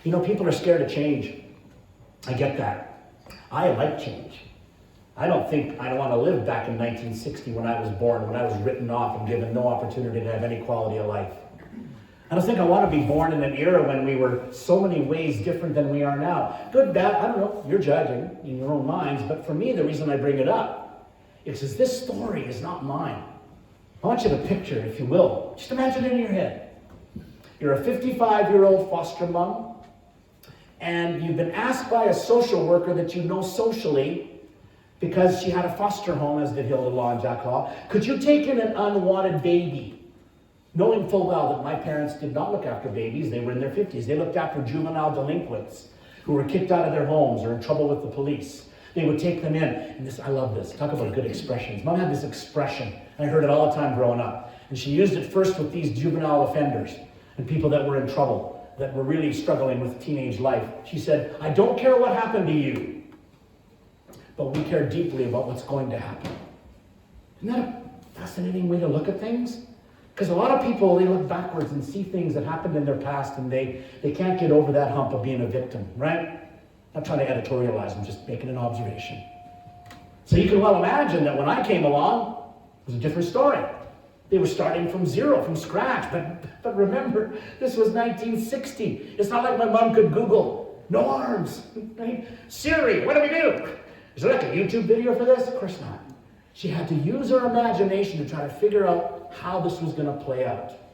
You know, people are scared of change. I get that. I like change. I don't want to live back in 1960 when I was born, when I was written off and given no opportunity to have any quality of life. I don't think I want to be born in an era when we were so many ways different than we are now. Good, bad, I don't know. You're judging in your own minds. But for me, the reason I bring it up is because this story is not mine. I want you to picture, if you will, just imagine it in your head. You're a 55-year-old foster mom, and you've been asked by a social worker that you know socially, because she had a foster home, as did Hilda Law and Jack Law, could you take in an unwanted baby? Knowing full well that my parents did not look after babies, they were in their 50s. They looked after juvenile delinquents who were kicked out of their homes or in trouble with the police. They would take them in. And this, I love this. Talk about good expressions. Mom had this expression. I heard it all the time growing up. And she used it first with these juvenile offenders and people that were in trouble, that were really struggling with teenage life. She said, I don't care what happened to you, but we care deeply about what's going to happen. Isn't that a fascinating way to look at things? Because a lot of people, they look backwards and see things that happened in their past and they can't get over that hump of being a victim, right? I'm not trying to editorialize, I'm just making an observation. So you can well imagine that when I came along, it was a different story. They were starting from zero, from scratch. But remember, this was 1960. It's not like my mom could Google, no arms, right? Siri, what do we do? Is there like a YouTube video for this? Of course not. She had to use her imagination to try to figure out how this was going to play out.